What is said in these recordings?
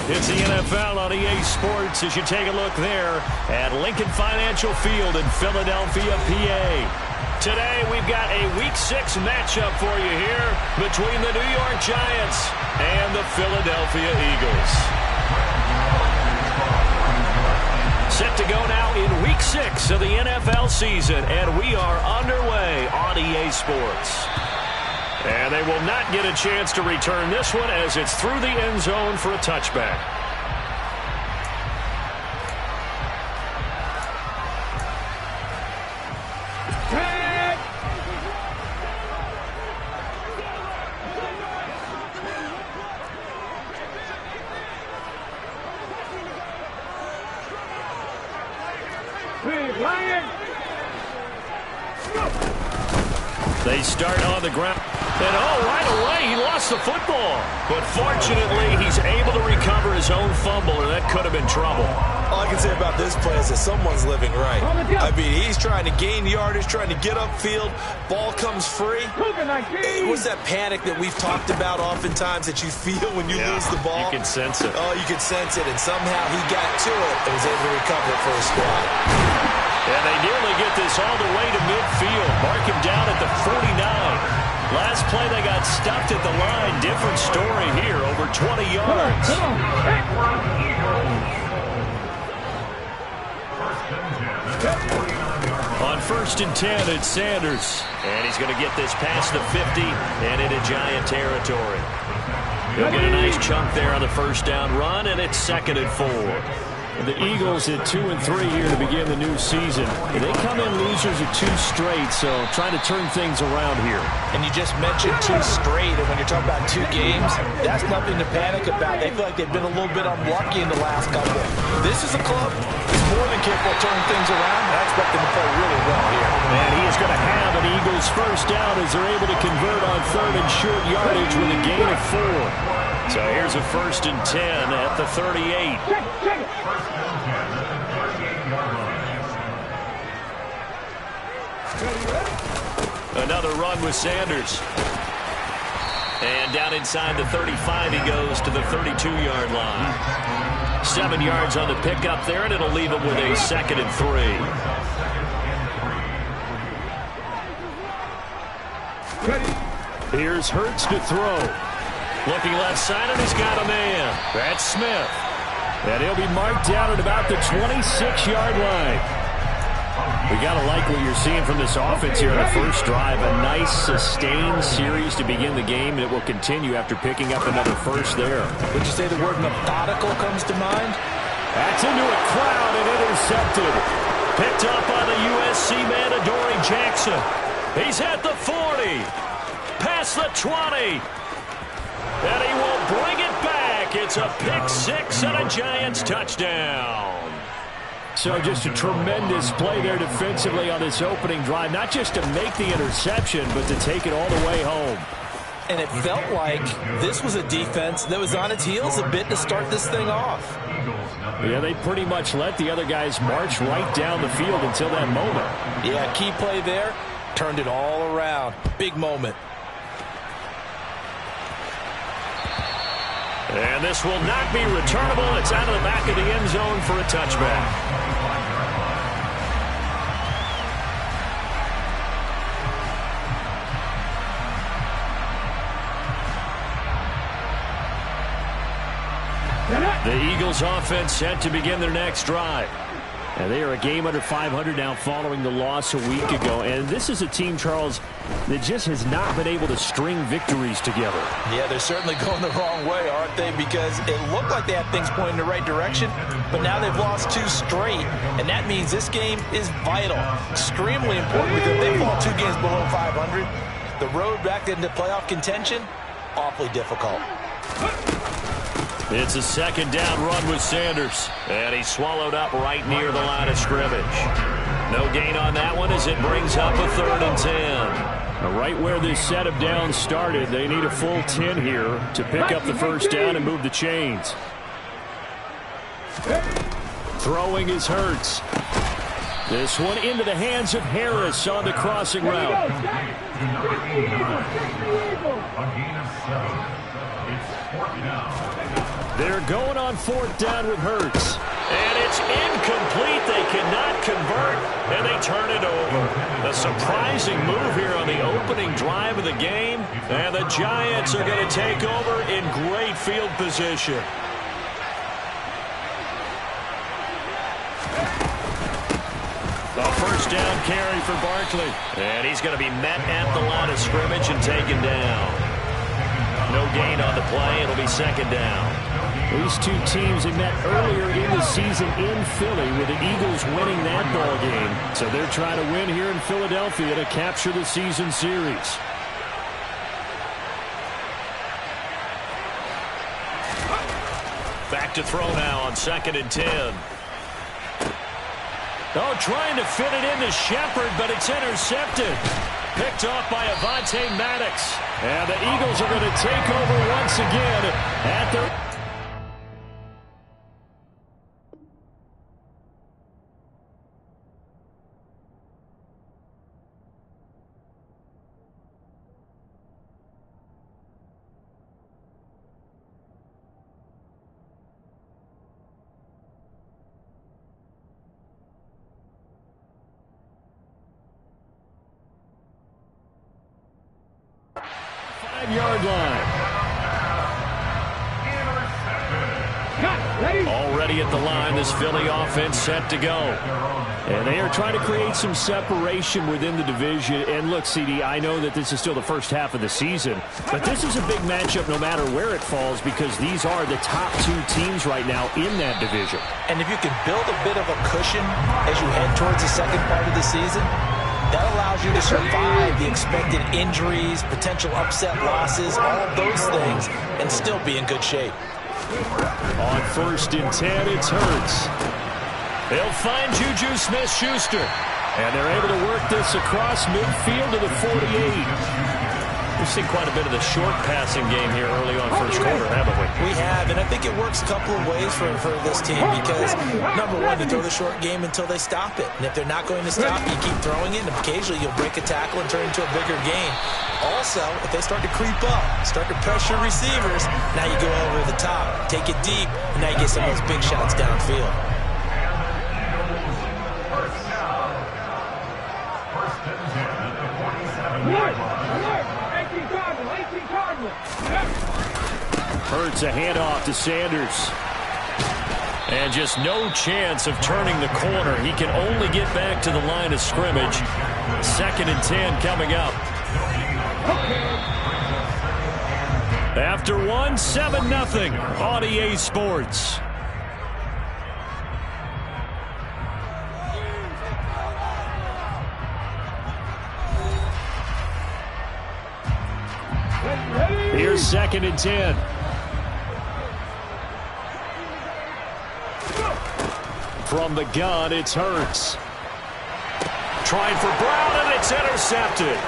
It's the NFL on EA Sports as you take a look there at Lincoln Financial Field in Philadelphia, PA. Today we've got a Week 6 matchup for you here between the New York Giants and the Philadelphia Eagles. Set to go now in Week 6 of the NFL season, and we are underway on EA Sports. And they will not get a chance to return this one as it's through the end zone for a touchback. They start on the ground. And right away, he lost the football. But fortunately, he's able to recover his own fumble, or that could have been trouble. All I can say about this play is that someone's living right. I mean, he's trying to gain yardage, trying to get upfield. Ball comes free. It was that panic that we've talked about oftentimes that you feel when you lose the ball. You can sense it. Oh, you can sense it. And somehow he got to it and was able to recover it for a squad. And they nearly get this all the way to midfield. Mark him down at the 49. Last play, they got stuffed at the line. Different story here, over 20 yards. On 1st and 10, it's Sanders. And he's going to get this past the 50 and into Giant territory. He'll get a nice chunk there on the first down run, and it's 2nd and 4. The Eagles at 2 and 3 here to begin the new season. They come in losers at 2 straight, so trying to turn things around here. And you just mentioned 2 straight, and when you're talking about 2 games, that's nothing to panic about. They feel like they've been a little bit unlucky in the last couple. This is a club that's more than capable of turning things around, and I expect them to play really well here. And he is going to have an Eagles first down as they're able to convert on 3rd and short yardage with a gain of 4. So here's a 1st and 10 at the 38. Another run with Sanders. And down inside the 35 he goes to the 32-yard line. 7 yards on the pickup there, and it'll leave him with a 2nd and 3. Here's Hurts to throw. Looking left side, and he's got a man. That's Smith. And he'll be marked down at about the 26-yard line. We got to like what you're seeing from this offense here on the first drive. A nice, sustained series to begin the game that will continue after picking up another first there. Would you say the word methodical comes to mind? That's into a crowd and intercepted. Picked up by the USC man, Adoree Jackson. He's at the 40. Past the 20. And he will bring it back. It's a pick 6 and a Giants touchdown. So just a tremendous play there defensively on this opening drive. Not just to make the interception, but to take it all the way home. And it felt like this was a defense that was on its heels a bit to start this thing off. Yeah, they pretty much let the other guys march right down the field until that moment. Yeah, key play there. Turned it all around. Big moment. And this will not be returnable. It's out of the back of the end zone for a touchback. The Eagles offense set to begin their next drive. And they are a game under 500 now following the loss a week ago. And this is a team, Charles, that just has not been able to string victories together. Yeah, they're certainly going the wrong way, aren't they? Because it looked like they had things pointing in the right direction, but now they've lost 2 straight. And that means this game is vital, extremely important, because if they fall 2 games below 500, the road back into playoff contention, awfully difficult. It's a 2nd down run with Sanders. And he's swallowed up right near the line of scrimmage. No gain on that one as it brings up a 3rd and 10. Now right where this set of downs started, they need a full 10 here to pick up the first down and move the chains. Throwing is Hurts. This one into the hands of Harris on the crossing route. They're going on 4th down with Hurts. And it's incomplete. They cannot convert, and they turn it over. A surprising move here on the opening drive of the game, and the Giants are going to take over in great field position. A first down carry for Barkley. And he's going to be met at the line of scrimmage and taken down. No gain on the play. It'll be 2nd down. These two teams had met earlier in the season in Philly with the Eagles winning that ball game. So they're trying to win here in Philadelphia to capture the season series. Back to throw now on 2nd and 10. Oh, trying to fit it into Shepard, but it's intercepted. Picked off by Avonte Maddox. And the Eagles are going to take over once again at their... Yard line. Already at the line, this Philly offense set to go. And they are trying to create some separation within the division. And look, CD, I know that this is still the first half of the season, but this is a big matchup no matter where it falls because these are the top 2 teams right now in that division. And if you can build a bit of a cushion as you head towards the second part of the season, that allows you to survive the expected injuries, potential upset losses, all of those things, and still be in good shape. On 1st and 10, it's Hurts. They'll find Juju Smith-Schuster. And they're able to work this across midfield to the 48. We've seen quite a bit of the short passing game here early on first quarter, haven't we? We have, and I think it works a couple of ways for this team because, number one, you throw the short game until they stop it. And if they're not going to stop, you keep throwing it, and occasionally you'll break a tackle and turn it into a bigger game. Also, if they start to creep up, start to pressure receivers, now you go over the top, take it deep, and now you get some of those big shots downfield. Hurts a handoff to Sanders. And just no chance of turning the corner. He can only get back to the line of scrimmage. 2nd and 10 coming up. After 7-0 on EA Sports. Here's 2nd and 10. From the gun, it's Hurts. Trying for Brown, and it's intercepted.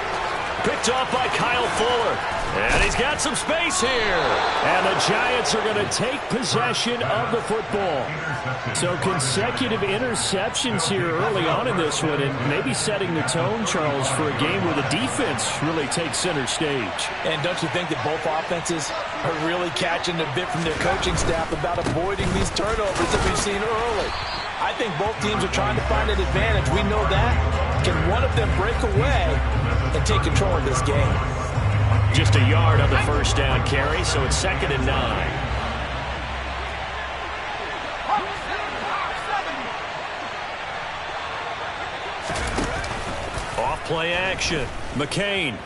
Picked off by Kyle Fuller. And he's got some space here. And the Giants are going to take possession of the football. So consecutive interceptions here early on in this one, and maybe setting the tone, Charles, for a game where the defense really takes center stage. And don't you think that both offenses are really catching a bit from their coaching staff about avoiding these turnovers that we've seen early? I think both teams are trying to find an advantage. We know that. Can one of them break away and take control of this game? Just a yard on the first down carry, so it's 2nd and 9. Off play action. McCain.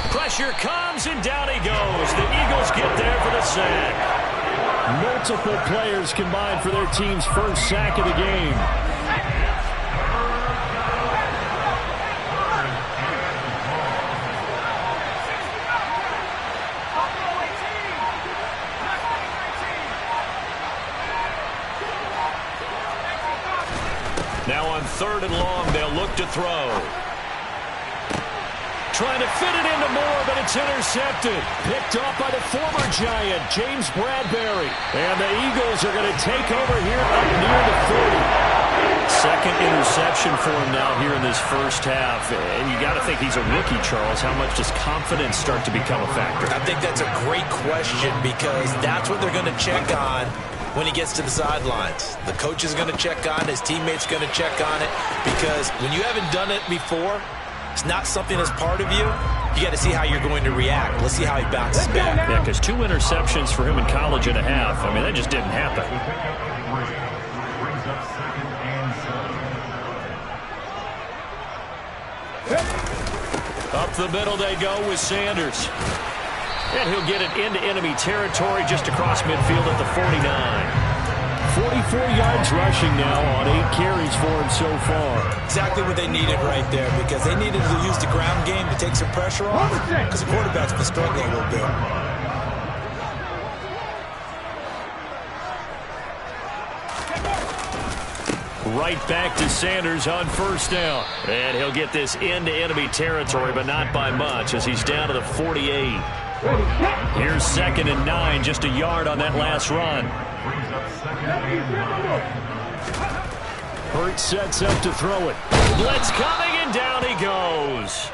Pressure comes, and down he goes. The Eagles get there for the sack. Multiple players combined for their team's first sack of the game. Now on 3rd and long, they'll look to throw. Trying to fit it into Moore, but it's intercepted. Picked off by the former Giant, James Bradbury. And the Eagles are going to take over here up near the 40. Second interception for him now here in this first half. And you got to think he's a rookie, Charles. How much does confidence start to become a factor? I think that's a great question because that's what they're going to check on when he gets to the sidelines. The coach is going to check on it. His teammates going to check on it because when you haven't done it before, it's not something that's part of you. You got to see how you're going to react. Let's see how he bounces back. Yeah, because 2 interceptions for him in college and a half. I mean, that just didn't happen. Up the middle they go with Sanders. And he'll get it into enemy territory just across midfield at the 49. 44 yards rushing now on 8 carries for him so far. Exactly what they needed right there because they needed to use the ground game to take some pressure off because the quarterback's been struggling a little bit. Right back to Sanders on first down. And he'll get this into enemy territory, but not by much as he's down to the 48. Here's 2nd and 9, just a yard on that last run. Hurts sets up to throw it. Blitz coming, and down he goes.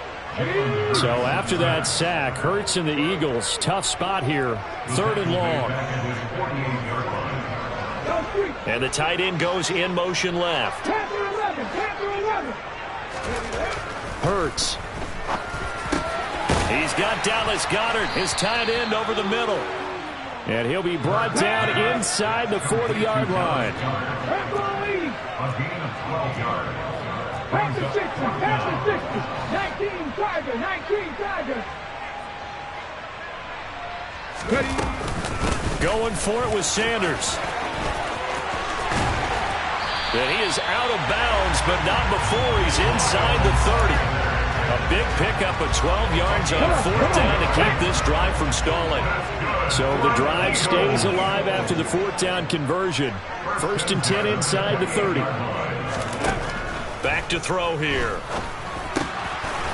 So after that sack, Hurts and the Eagles, tough spot here. 3rd and long. And the tight end goes in motion left. Hurts. He's got Dallas Goedert, his tight end, over the middle. And he'll be brought down inside the 40-yard line. A gain of 12 yards. Pass the 60, pass the 60. 19 Tiger, 19 Tiger. Going for it with Sanders. And he is out of bounds, but not before he's inside the 30. A big pickup of 12 yards on 4th down to keep this drive from stalling. So the drive stays alive after the 4th down conversion. 1st and 10 inside the 30. Back to throw here.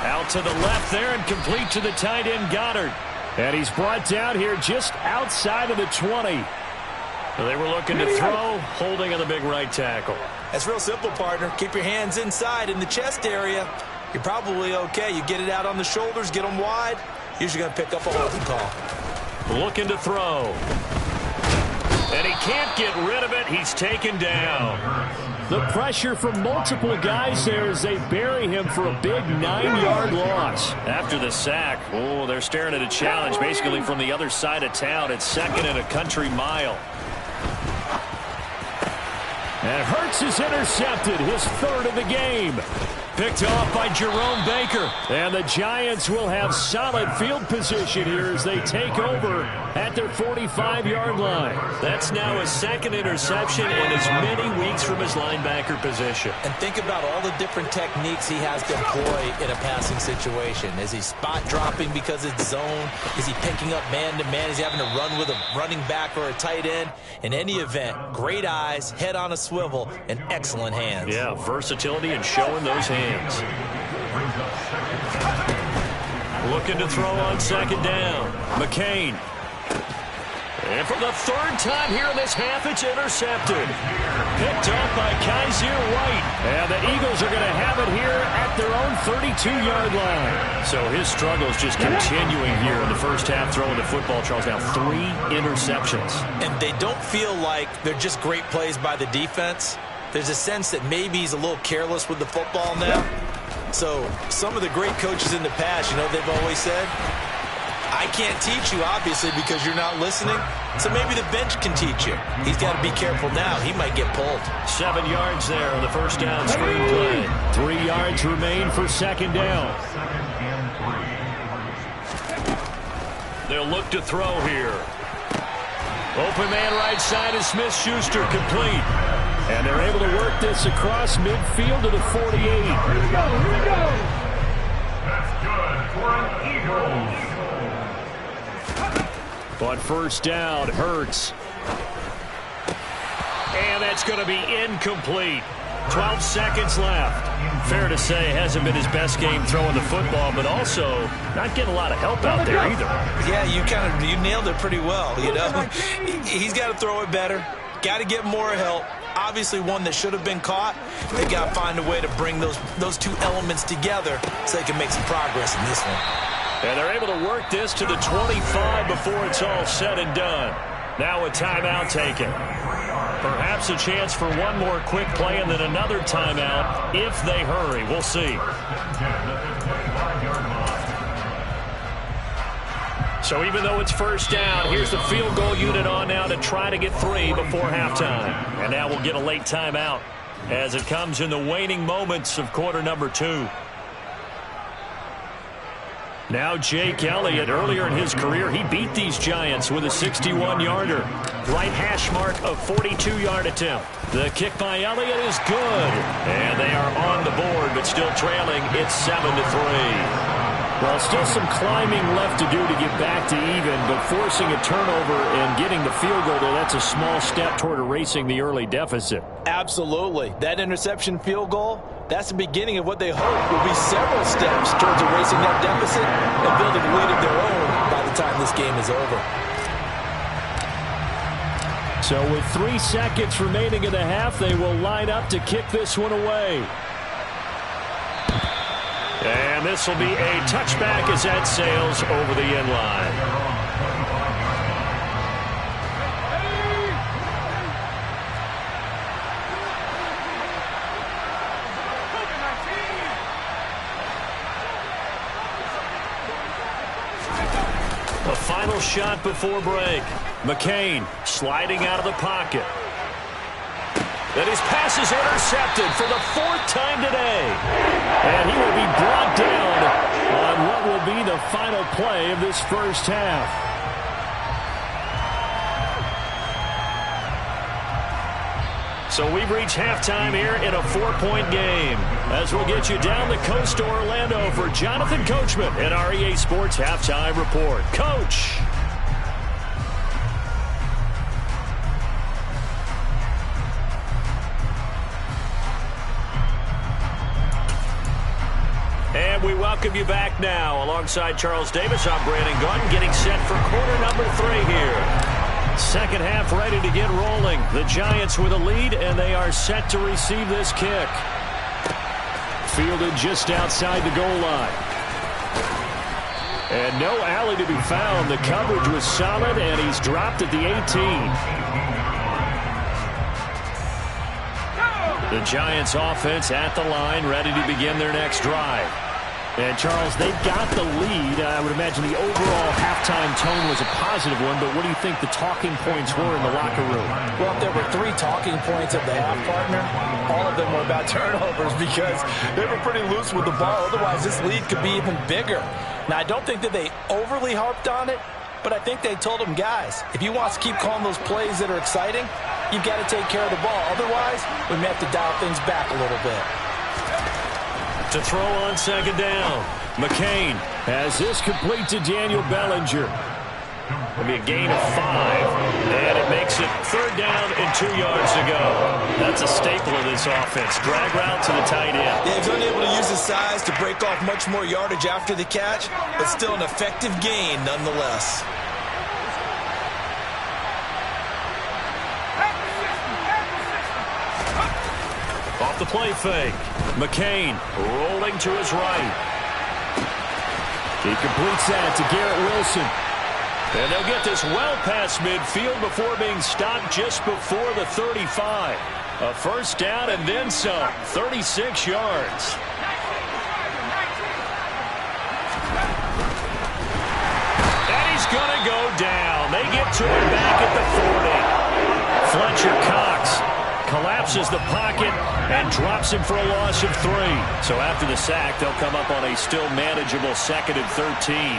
Out to the left there and complete to the tight end Goddard. And he's brought down here just outside of the 20. They were looking to throw, holding on the big right tackle. That's real simple, partner. Keep your hands inside in the chest area. You're probably okay. You get it out on the shoulders, get them wide. Usually going to pick up a holding call. Looking to throw. And he can't get rid of it. He's taken down. The pressure from multiple guys there as they bury him for a big 9-yard loss. After the sack, oh, they're staring at a challenge basically from the other side of town. It's 2nd and a country mile. And Hurts is intercepted, his 3rd of the game. Picked off by Jerome Baker. And the Giants will have solid field position here as they take over at their 45-yard line. That's now his 2nd interception in as many weeks from his linebacker position. And think about all the different techniques he has to employ in a passing situation. Is he spot dropping because it's zone? Is he picking up man-to-man? Is he having to run with a running back or a tight end? In any event, great eyes, head on a swivel, and excellent hands. Yeah, versatility and showing those hands. Looking to throw on 2nd down. McCain. And for the 3rd time here in this half, it's intercepted. Picked up by Kaiser White. And the Eagles are going to have it here at their own 32-yard line. So his struggles just continuing here in the first half throwing the football. Charles, now 3 interceptions. And they don't feel like they're just great plays by the defense. There's a sense that maybe he's a little careless with the football now. So some of the great coaches in the past, you know, they've always said, I can't teach you, obviously, because you're not listening. So maybe the bench can teach you. He's got to be careful now. He might get pulled. 7 yards there on the first down screen play. 3 yards remain for 2nd down. They'll look to throw here. Open man right side is Smith-Schuster, complete. And they're able to work this across midfield to the 48. Here we go, here we go. That's good for an Eagles. But first down, Hurts. And that's going to be incomplete. 12 seconds left. Fair to say, hasn't been his best game throwing the football, but also not getting a lot of help out there either. Yeah, you nailed it pretty well, you know. He's got to throw it better. Got to get more help. Obviously one that should have been caught. They got to find a way to bring those two elements together so they can make some progress in this one. And they're able to work this to the 25 before it's all said and done. Now a timeout taken. Perhaps a chance for one more quick play and then another timeout if they hurry. We'll see. So even though it's first down, here's the field goal unit on now to try to get 3 before halftime. And now we'll get a late timeout as it comes in the waning moments of quarter number 2. Now Jake Elliott, earlier in his career, he beat these Giants with a 61-yarder. Right hash mark of 42-yard attempt. The kick by Elliott is good. And they are on the board, but still trailing. It's 7-3. Well, still some climbing left to do to get back to even, but forcing a turnover and getting the field goal there, that's a small step toward erasing the early deficit. Absolutely. That interception field goal, that's the beginning of what they hope will be several steps towards erasing that deficit and building a lead of their own by the time this game is over. So with 3 seconds remaining in the half, they will line up to kick this one away. And this will be a touchback as that sails over the end line. The final shot before break. McCain sliding out of the pocket. And his pass is intercepted for the 4th time today. And he will be brought down on what will be the final play of this first half. So we've reached halftime here in a 4-point game. As we'll get you down the coast to Orlando for Jonathan Coachman at our EA Sports Halftime Report. Coach! And we welcome you back now. Alongside Charles Davis, I'm Brandon Gaudin, getting set for quarter number 3 here. Second half ready to get rolling. The Giants with a lead, and they are set to receive this kick. Fielded just outside the goal line. And no alley to be found. The coverage was solid, and he's dropped at the 18. The Giants offense at the line, ready to begin their next drive. And, Charles, they've got the lead. I would imagine the overall halftime tone was a positive one, but what do you think the talking points were in the locker room? Well, if there were 3 talking points at the half, partner, all of them were about turnovers because they were pretty loose with the ball. Otherwise, this lead could be even bigger. Now, I don't think that they overly harped on it, but I think they told them, guys, if you want to keep calling those plays that are exciting, you've got to take care of the ball. Otherwise, we may have to dial things back a little bit. To throw on second down. McCain has this complete to Daniel Bellinger. It'll be a gain of 5, and it makes it 3rd down and 2 yards to go. That's a staple of this offense. Drag route to the tight end. Yeah, he's unable to use his size to break off much more yardage after the catch, but still an effective gain nonetheless. Off the play fake. McCain rolling to his right. He completes that to Garrett Wilson. And they'll get this well past midfield before being stopped just before the 35. A first down and then some. 36 yards. And he's going to go down. They get to him back at the 40. Fletcher Cox collapses the pocket and drops him for a loss of 3. So after the sack, they'll come up on a still manageable 2nd and 13.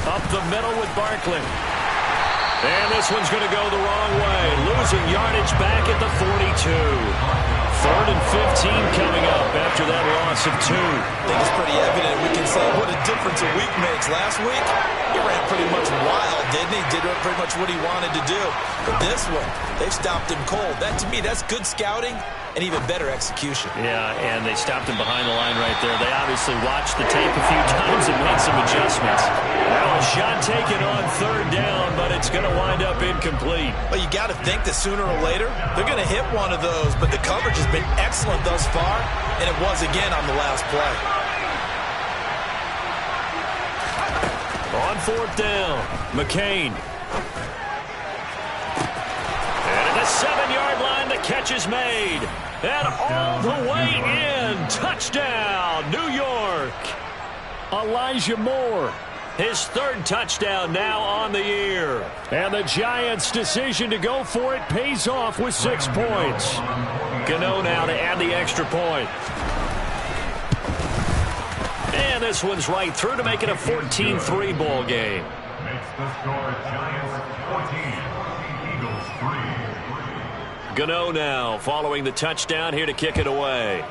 Up the middle with Barkley. And this one's going to go the wrong way. Losing yardage back at the 42. 3rd and 15 coming up after that loss of 2. I think it's pretty evident. We can say what a difference a week makes. Last week, he ran pretty much wild, didn't he? Did pretty much what he wanted to do. But this one, they've stopped him cold. That, to me, that's good scouting and even better execution. Yeah, and they stopped him behind the line right there. They obviously watched the tape a few times and made some adjustments. Now a shot taken on third down, but it's going to wind up incomplete. Well, you got to think that sooner or later, they're going to hit one of those, but the coverage has been excellent thus far, and it was again on the last play. On fourth down, McCain. And at the 7-yard line, the catch is made. And all the way in. Touchdown, New York. Elijah Moore, his third touchdown now on the year. And the Giants' decision to go for it pays off with 6 points. Gano now to add the extra point. And this one's right through to make it a 14-3 ball game. Makes the score Giants 14, Eagles 3. Gano now following the touchdown here to kick it away.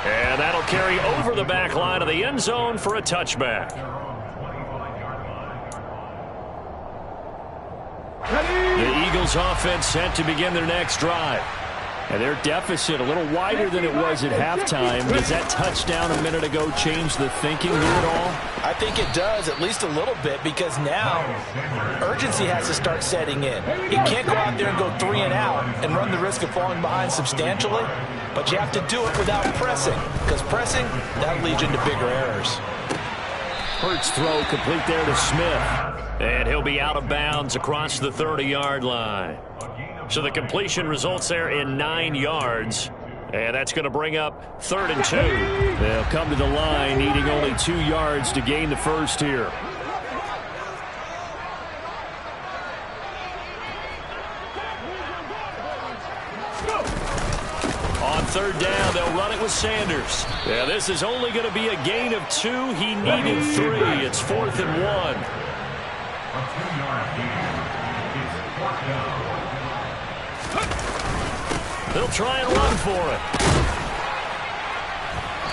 And that'll carry over the back line of the end zone for a touchback. The Eagles offense set to begin their next drive. And their deficit a little wider than it was at halftime. Does that touchdown a minute ago change the thinking here at all? I think it does, at least a little bit, because now urgency has to start setting in. You can't go out there and go 3 and out and run the risk of falling behind substantially, but you have to do it without pressing, because pressing, that leads into bigger errors. Hurts throw complete there to Smith. And he'll be out of bounds across the 30-yard line. So the completion results there in 9 yards. And that's going to bring up 3rd and 2. They'll come to the line needing only 2 yards to gain the first here. On 3rd down, they'll run it with Sanders. Yeah, this is only going to be a gain of 2. He needed 3. It's 4th and 1. A 2-yard gain. It's 4th down. They'll try and run for it.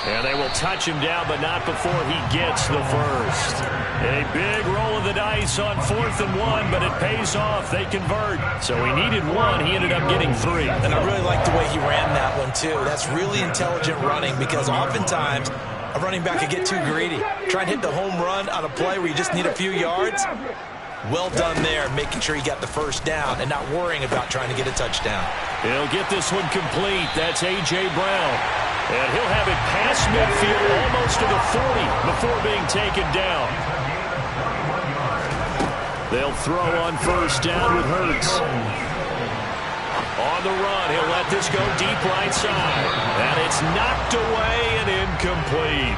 And they will touch him down, but not before he gets the first. A big roll of the dice on 4th and 1, but it pays off. They convert. So he needed 1. He ended up getting 3. And I really like the way he ran that one, too. That's really intelligent running, because oftentimes a running back can get too greedy. Try and hit the home run on a play where you just need a few yards. Well done there, making sure he got the first down and not worrying about trying to get a touchdown. He'll get this one complete. That's A.J. Brown. And he'll have it past midfield almost to the 40 before being taken down. They'll throw on first down with Hurts. On the run, he'll let this go deep right side. And it's knocked away and incomplete.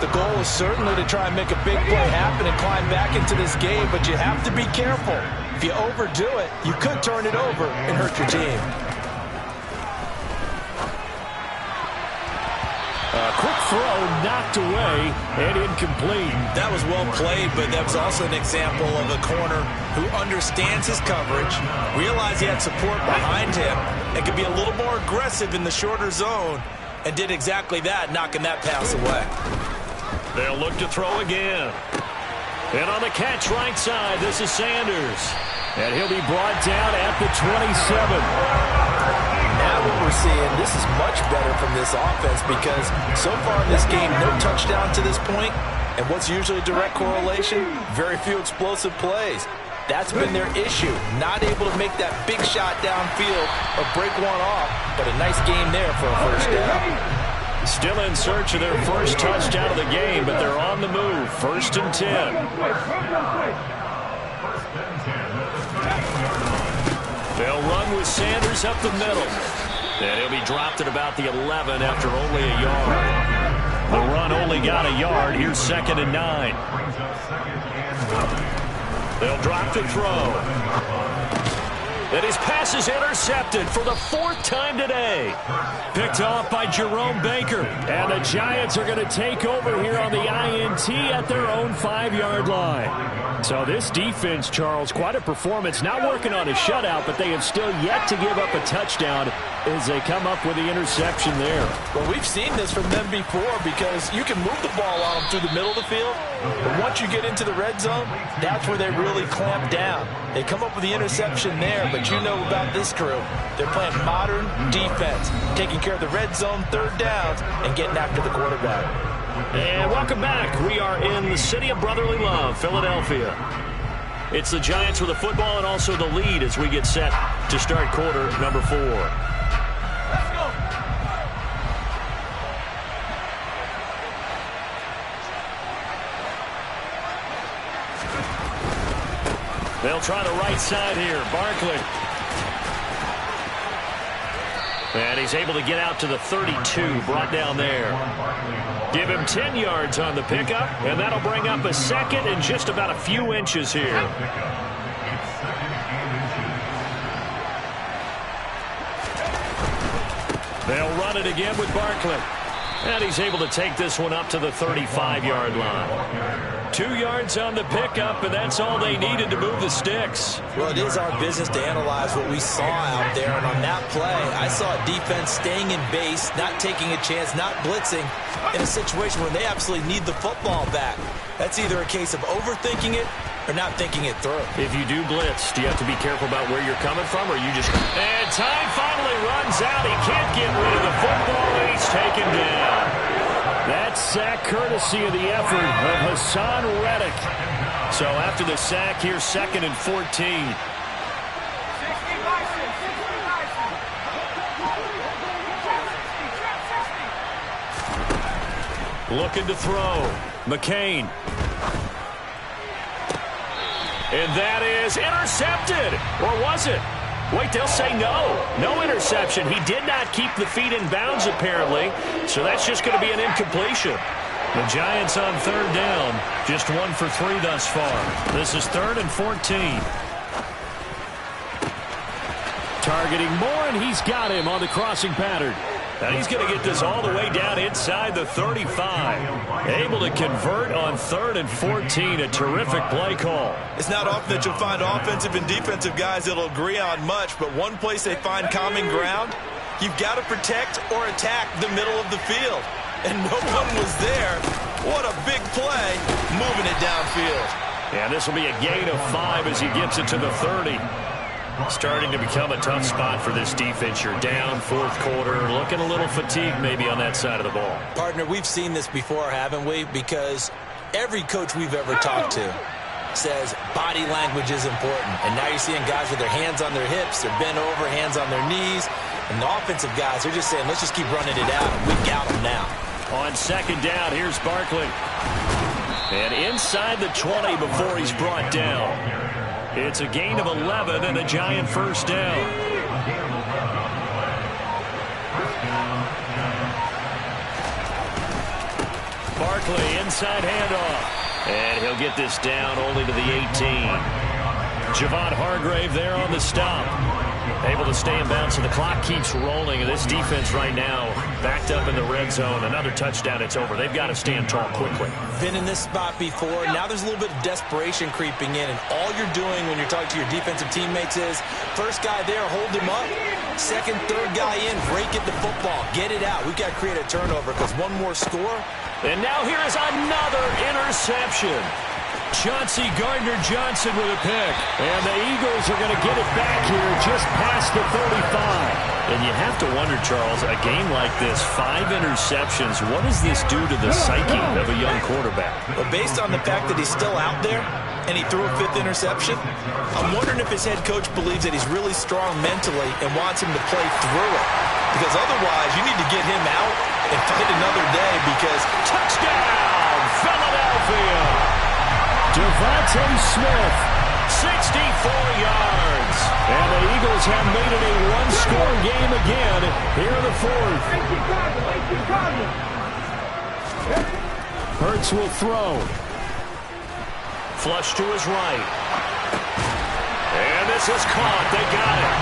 The goal is certainly to try and make a big play happen and climb back into this game, but you have to be careful. If you overdo it, you could turn it over and hurt your team. A quick throw knocked away and incomplete. That was well played, but that was also an example of a corner who understands his coverage, realized he had support behind him, and could be a little more aggressive in the shorter zone, and did exactly that, knocking that pass away. They'll look to throw again. And on the catch right side, this is Sanders. And he'll be brought down at the 27. Now what we're seeing, this is much better from this offense, because so far in this game, no touchdown to this point. And what's usually a direct correlation? Very few explosive plays. That's been their issue. Not able to make that big shot downfield or break one off. But a nice game there for a first down. Still in search of their first touchdown of the game, but they're on the move. 1st and 10. They'll run with Sanders up the middle. And he'll be dropped at about the 11 after only a yard. The run only got a yard. Here's 2nd and 9. They'll drop to throw. And his pass is intercepted for the 4th time today. Picked off by Jerome Baker. And the Giants are going to take over here on the INT at their own 5-yard line. So this defense, Charles, quite a performance. Not working on a shutout, but they have still yet to give up a touchdown as they come up with the interception there. Well, we've seen this from them before because you can move the ball on them through the middle of the field, but once you get into the red zone, that's where they really clamp down. They come up with the interception there, but you know about this crew. They're playing modern defense, taking care of the red zone, third downs, and getting after the quarterback. And welcome back. We are in the city of brotherly love, Philadelphia. It's the Giants with the football and also the lead as we get set to start quarter number 4. Let's go. They'll try the right side here. Barkley. And he's able to get out to the 32, brought down there. Give him 10 yards on the pickup, and that'll bring up a second and just about a few inches here. They'll run it again with Barkley. And he's able to take this one up to the 35-yard line. 2 yards on the pickup, and that's all they needed to move the sticks. Well, it is our business to analyze what we saw out there, and on that play, I saw a defense staying in base, not taking a chance, not blitzing, in a situation where they absolutely need the football back. That's either a case of overthinking it or not thinking it through. If you do blitz, do you have to be careful about where you're coming from, or you just... And time finally runs out. He can't get rid of the football, and he's taken down. That's sack courtesy of the effort of Hassan Reddick. So after the sack, here's 2nd and 14. Looking to throw. McCain. And that is intercepted. Or was it? Wait, they'll say no. No interception. He did not keep the feet in bounds, apparently. So that's just going to be an incompletion. The Giants on 3rd down. Just 1 for 3 thus far. This is 3rd and 14. Targeting Moore, and he's got him on the crossing pattern. Now he's going to get this all the way down inside the 35. Able to convert on 3rd and 14. A terrific play call. It's not often that you'll find offensive and defensive guys that'll agree on much, but one place they find common ground, you've got to protect or attack the middle of the field. And no one was there. What a big play, moving it downfield. Yeah, this will be a gain of 5 as he gets it to the 30. Starting to become a tough spot for this defense. You're down 4th quarter, looking a little fatigued maybe on that side of the ball. Partner, we've seen this before, haven't we? Because every coach we've ever talked to says body language is important. And now you're seeing guys with their hands on their hips, they're bent over, hands on their knees. And the offensive guys, they're just saying, let's just keep running it out. We got them now. On 2nd down, here's Barkley. And inside the 20 before he's brought down. It's a gain of 11 and a Giant 1st down. Barkley, inside handoff. And he'll get this down only to the 18. Javon Hargrave there on the stop. Able to stay in bounds, so the clock keeps rolling. And this defense right now backed up in the red zone. Another touchdown, it's over. They've got to stand tall quickly. Been in this spot before. Now there's a little bit of desperation creeping in. And all you're doing when you're talking to your defensive teammates is, first guy there, hold him up. Second, third guy in, break it to football. Get it out. We've got to create a turnover because one more score. And now here is another interception. Chauncey Gardner-Johnson with a pick. And the Eagles are going to get it back here just past the 35. And you have to wonder, Charles, a game like this, 5 interceptions, what does this do to the psyche of a young quarterback? Well, based on the fact that he's still out there and he threw a 5th interception, I'm wondering if his head coach believes that he's really strong mentally and wants him to play through it. Because otherwise, you need to get him out and fight another day because... Touchdown, Philadelphia! Devontae Smith, 64 yards. And the Eagles have made it a one-score game again here in the 4th. Hurts will throw. Flush to his right. And this is caught. They got it.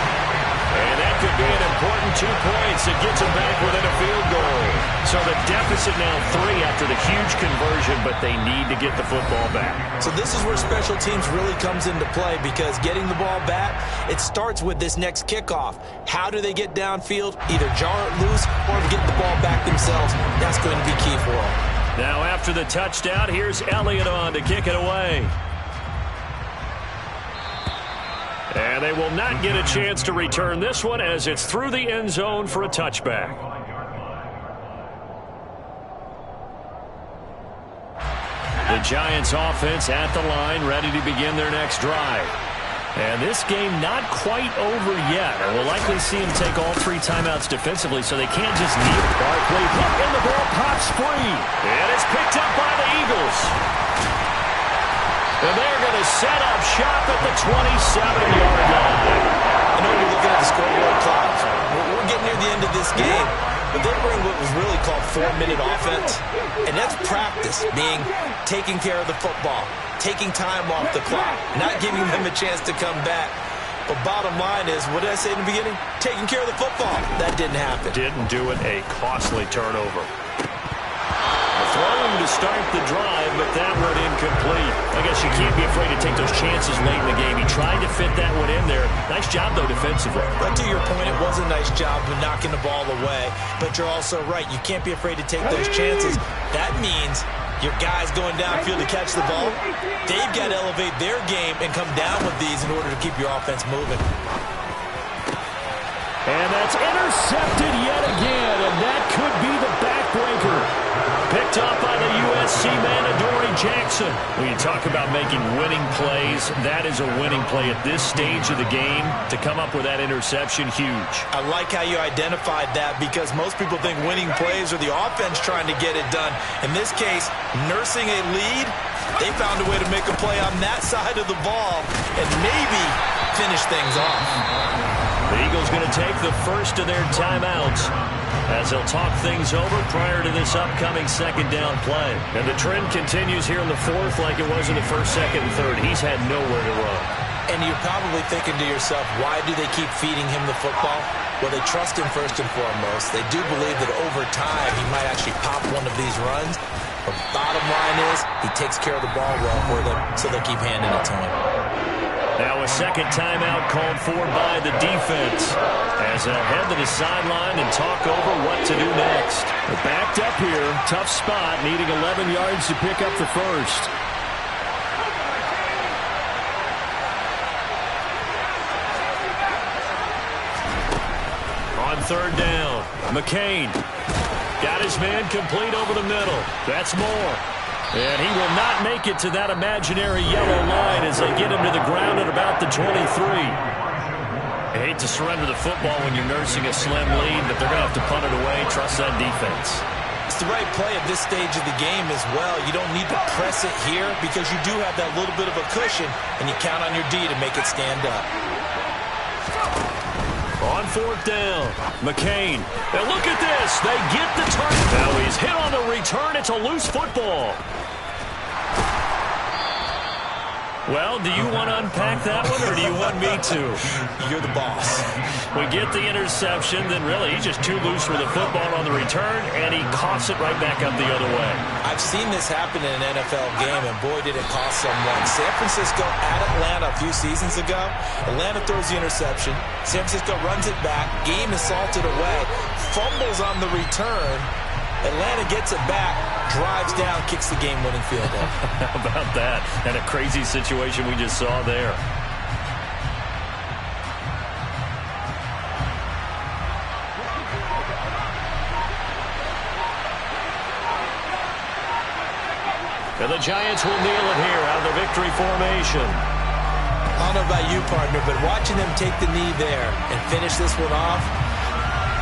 And that could be an important 2 points that gets them back within a field goal. So the deficit now 3 after the huge conversion, but they need to get the football back. So this is where special teams really comes into play, because getting the ball back, it starts with this next kickoff. How do they get downfield? Either jar it loose or get the ball back themselves. That's going to be key for them. Now after the touchdown, here's Elliott on to kick it away. And they will not get a chance to return this one as it's through the end zone for a touchback. The Giants offense at the line, ready to begin their next drive. And this game not quite over yet. And we'll likely see him take all 3 timeouts defensively, so they can't just kneel. Barkley hook, and the ball pops free. And it's picked up by the Eagles. And they're going to set up shop at the 27-yard line. I know you're looking at the scoreboard clock. We're getting near the end of this game. But they bring what was really called 4-minute offense. And that's practice, being taking care of the football, taking time off the clock, not giving them a chance to come back. But bottom line is, what did I say in the beginning? Taking care of the football. That didn't happen. Didn't do it. A costly turnover. Throwing to start the drive, but that one incomplete. I guess you can't be afraid to take those chances late in the game. He tried to fit that one in there. Nice job, though, defensively. But to your point, it was a nice job of knocking the ball away. But you're also right. You can't be afraid to take those chances. That means your guys going downfield to catch the ball, they've got to elevate their game and come down with these in order to keep your offense moving. And that's intercepted yet again, and that could be the backbreaker. Picked up by the USC man, Adoree Jackson. When you talk about making winning plays, that is a winning play at this stage of the game. To come up with that interception, huge. I like how you identified that, because most people think winning plays are the offense trying to get it done. In this case, nursing a lead, they found a way to make a play on that side of the ball and maybe finish things off. The Eagles going to take the first of their timeouts as they'll talk things over prior to this upcoming second down play. And the trend continues here in the 4th like it was in the 1st, 2nd, and 3rd. He's had nowhere to run. And you're probably thinking to yourself, why do they keep feeding him the football? Well, they trust him first and foremost. They do believe that over time he might actually pop one of these runs. But bottom line is, he takes care of the ball well for them, so they'll keep handing it to him. Now a second timeout called for by the defense as they'll head to the sideline and talk over what to do next. They're backed up here. Tough spot, needing 11 yards to pick up the first. On 3rd down, McCain got his man complete over the middle. That's more. And he will not make it to that imaginary yellow line as they get him to the ground at about the 23. I hate to surrender the football when you're nursing a slim lead, but they're going to have to punt it away. Trust that defense. It's the right play at this stage of the game as well. You don't need to press it here because you do have that little bit of a cushion, and you count on your D to make it stand up. On 4th down, McCain. And look at this. They get the target. Now he's hit on the return. It's a loose football. Well, do you want to unpack that one, or do you want me to? You're the boss. We get the interception, then really he's just too loose with the football on the return, and he coughs it right back up the other way. I've seen this happen in an NFL game, and boy, did it cost someone. San Francisco at Atlanta a few seasons ago. Atlanta throws the interception. San Francisco runs it back. Game is salted away. Fumbles on the return. Atlanta gets it back, drives down, kicks the game-winning field goal. How about that? And a crazy situation we just saw there. And the Giants will kneel it here out of the victory formation. I don't know about you, partner, but watching them take the knee there and finish this one off,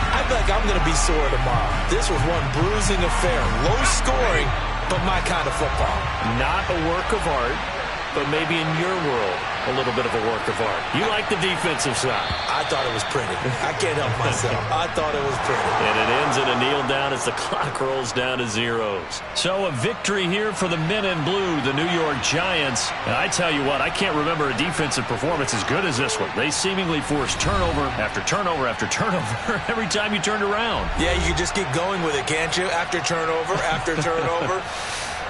I feel like I'm going to be sore tomorrow. This was one bruising affair. Low scoring, but my kind of football. Not a work of art, but maybe in your world, a little bit of a work of art. You like the defensive side. I thought it was pretty. I can't help myself. I thought it was pretty. And it ends in a kneel down as the clock rolls down to zeros. So a victory here for the men in blue, the New York Giants. And I tell you what, I can't remember a defensive performance as good as this one. They seemingly forced turnover after turnover after turnover every time you turned around. Yeah, you can just keep going with it, can't you? After turnover, turnover.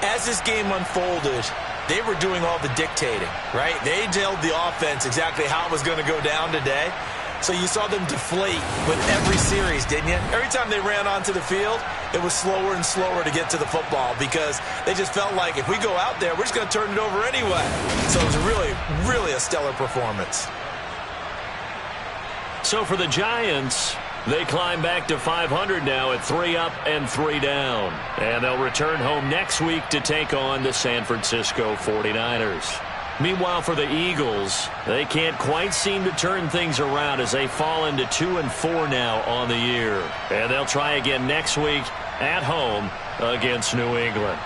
As this game unfolded, they were doing all the dictating, right? They told the offense exactly how it was going to go down today. So you saw them deflate with every series, didn't you? Every time they ran onto the field, it was slower and slower to get to the football because they just felt like if we go out there, we're just going to turn it over anyway. So it was really, really a stellar performance. So for the Giants, they climb back to 500 now at 3 up and 3 down. And they'll return home next week to take on the San Francisco 49ers. Meanwhile, for the Eagles, they can't quite seem to turn things around as they fall into 2-4 now on the year. And they'll try again next week at home against New England.